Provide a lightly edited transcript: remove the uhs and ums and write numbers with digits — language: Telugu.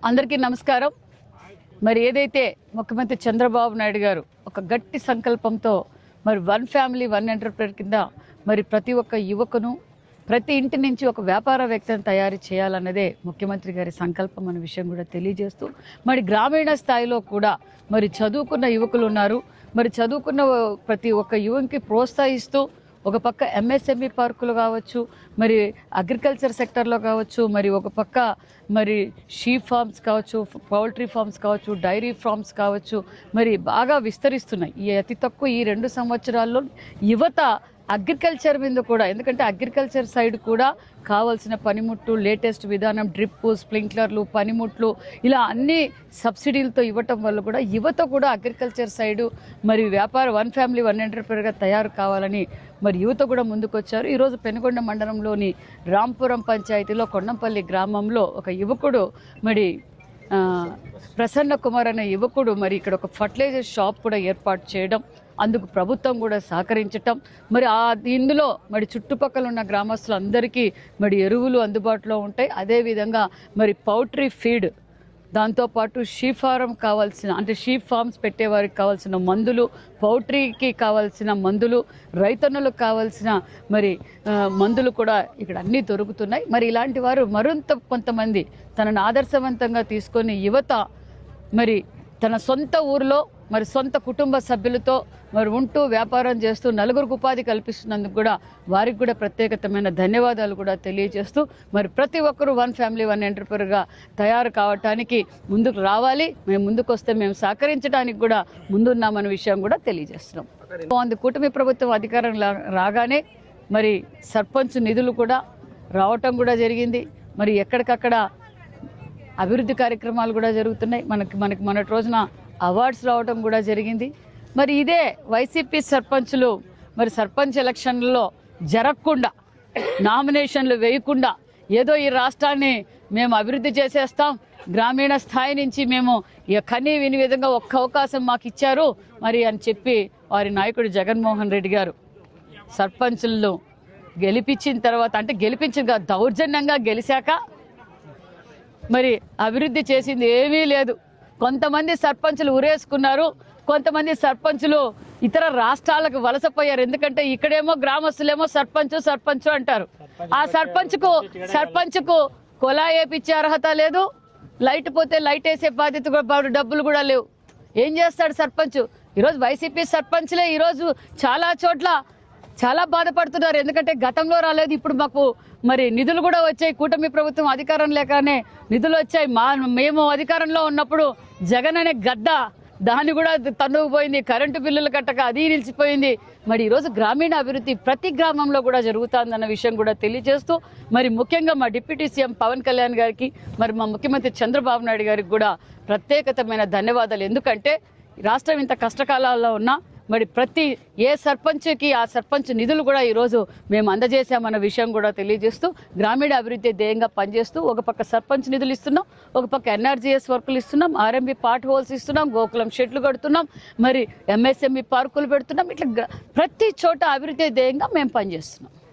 అందరికీ నమస్కారం. మరి ఏదైతే ముఖ్యమంత్రి చంద్రబాబు నాయుడు గారు ఒక గట్టి సంకల్పంతో మరి వన్ ఫ్యామిలీ వన్ ఎంటర్ప్రైనర్ కింద మరి ప్రతి ఒక్క యువకును ప్రతి ఇంటి నుంచి ఒక వ్యాపారవేత్తను తయారు చేయాలన్నదే ముఖ్యమంత్రి గారి సంకల్పం అనే విషయం కూడా తెలియజేస్తూ మరి గ్రామీణ స్థాయిలో కూడా మరి చదువుకున్న యువకులు ఉన్నారు. మరి చదువుకున్న ప్రతి ఒక్క యువకునికి ప్రోత్సహిస్తూ ఒక పక్క ఎంఎస్ఎంఈ పార్కులు కావచ్చు, మరి అగ్రికల్చర్ సెక్టర్లో కావచ్చు, మరి ఒక పక్క మరి షీప్ ఫార్మ్స్ కావచ్చు, పౌల్ట్రీ ఫార్మ్స్ కావచ్చు, డైరీ ఫార్మ్స్ కావచ్చు, మరి బాగా విస్తరిస్తున్నాయి. ఈ అతి తక్కువ ఈ 2 సంవత్సరాల్లో యువత అగ్రికల్చర్ మీద కూడా, ఎందుకంటే అగ్రికల్చర్ సైడ్ కూడా కావాల్సిన పనిముట్లు, లేటెస్ట్ విధానం, డ్రిప్, స్ప్రింక్లర్లు, పనిముట్లు ఇలా అన్ని సబ్సిడీలతో ఇవ్వటం వల్ల కూడా యువత కూడా అగ్రికల్చర్ సైడు మరి వ్యాపార వన్ ఫ్యామిలీ వన్ ఎంటర్ప్రైనర్గా తయారు కావాలని మరి యువత కూడా ముందుకొచ్చారు. ఈరోజు పెనుగొండ మండలంలోని రాంపురం పంచాయతీలో కొండంపల్లి గ్రామంలో ఒక యువకుడు మరి ప్రసన్న కుమార్ అనే యువకుడు మరి ఇక్కడ ఒక ఫర్టిలైజర్ షాప్ కూడా ఏర్పాటు చేయడం, అందుకు ప్రభుత్వం కూడా సహకరించటం, మరి ఇందులో మరి చుట్టుపక్కల ఉన్న గ్రామస్తులందరికీ మరి ఎరువులు అందుబాటులో ఉంటాయి. అదేవిధంగా మరి పౌల్ట్రీ ఫీడ్, దాంతోపాటు షీప్ ఫారం కావాల్సిన అంటే షీప్ ఫార్మ్స్ పెట్టేవారికి కావాల్సిన మందులు, పౌల్ట్రీకి కావాల్సిన మందులు, రైతన్నులకు కావాల్సిన మరి మందులు కూడా ఇక్కడ అన్నీ దొరుకుతున్నాయి. మరి ఇలాంటి వారు మరింత కొంతమంది తనను ఆదర్శవంతంగా తీసుకొని యువత మరి తన సొంత ఊరిలో మరి సొంత కుటుంబ సభ్యులతో మరి ఉంటూ వ్యాపారం చేస్తూ నలుగురికి ఉపాధి కల్పిస్తున్నందుకు కూడా వారికి కూడా ప్రత్యేకమైన ధన్యవాదాలు కూడా తెలియజేస్తూ మరి ప్రతి ఒక్కరూ వన్ ఫ్యామిలీ వన్ ఎంటర్ప్రైనర్గా తయారు కావటానికి ముందుకు రావాలి. మేము ముందుకు వస్తే మేము సహకరించడానికి కూడా ముందున్నామన్న విషయం కూడా తెలియజేస్తున్నాం. అందు కూటమి ప్రభుత్వం అధికారం రాగానే మరి సర్పంచ్ నిధులు కూడా రావటం కూడా జరిగింది. మరి ఎక్కడికక్కడ అభివృద్ధి కార్యక్రమాలు కూడా జరుగుతున్నాయి. మనకి మొన్నటి రోజున అవార్డ్స్ రావడం కూడా జరిగింది. మరి ఇదే వైసీపీ సర్పంచులు మరి సర్పంచ్ ఎలక్షన్లలో జరగకుండా, నామినేషన్లు వేయకుండా ఏదో ఈ రాష్ట్రాన్ని మేము అభివృద్ధి చేసేస్తాం, గ్రామీణ స్థాయి నుంచి మేము కనీ విని విధంగా ఒక్క అవకాశం మాకు ఇచ్చారు మరి అని చెప్పి వారి నాయకుడు జగన్మోహన్ రెడ్డి గారు సర్పంచులను గెలిపించిన తర్వాత, అంటే గెలిపించిన దౌర్జన్యంగా గెలిచాక మరి అభివృద్ధి చేసింది ఏమీ లేదు. కొంతమంది సర్పంచులు ఉరేసుకున్నారు, కొంతమంది సర్పంచులు ఇతర రాష్ట్రాలకు వలసపోయారు. ఎందుకంటే ఇక్కడేమో గ్రామస్తులేమో సర్పంచు అంటారు. ఆ సర్పంచ్కు కొలా వేపించే అర్హత లేదు, లైట్ పోతే లైట్ వేసే బాధ్యత కూడా, డబ్బులు కూడా లేవు. ఏం చేస్తాడు సర్పంచ్? ఈరోజు వైసీపీ సర్పంచ్లే ఈరోజు చాలా చోట్ల చాలా బాధపడుతున్నారు. ఎందుకంటే గతంలో రాలేదు, ఇప్పుడు మాకు మరి నిధులు కూడా వచ్చాయి. కూటమి ప్రభుత్వం అధికారం లేకనే నిధులు వచ్చాయి. మేము అధికారంలో ఉన్నప్పుడు జగన్ అనే గద్ద దాన్ని కూడా తన్నుకుపోయింది, కరెంటు బిల్లులు కట్టక అది నిలిచిపోయింది. మరి ఈరోజు గ్రామీణ అభివృద్ధి ప్రతి గ్రామంలో కూడా జరుగుతుందన్న విషయం కూడా తెలియజేస్తూ మరి ముఖ్యంగా మా డిప్యూటీ సీఎం పవన్ కళ్యాణ్ గారికి మరి మా ముఖ్యమంత్రి చంద్రబాబు నాయుడు గారికి కూడా ప్రత్యేకమైన ధన్యవాదాలు. ఎందుకంటే రాష్ట్రం ఇంత కష్టకాలాల్లో ఉన్నా మరి ప్రతి ఏ సర్పంచ్కి ఆ సర్పంచ్ నిధులు కూడా ఈరోజు మేము అందజేసామన్న విషయం కూడా తెలియజేస్తూ గ్రామీణ అభివృద్ధి ధ్యేయంగా పనిచేస్తూ ఒక పక్క సర్పంచ్ నిధులు ఇస్తున్నాం, ఒక పక్క ఎన్ఆర్జీఎస్ వర్కులు ఇస్తున్నాం, ఆర్ఎంబీ పార్ట్ హోల్స్ ఇస్తున్నాం, గోకులం షెడ్లు కడుతున్నాం, మరి ఎంఎస్ఎంఈ పార్కులు పెడుతున్నాం. ఇట్లా ప్రతి చోట అభివృద్ధి ధ్యేయంగా మేము పనిచేస్తున్నాం.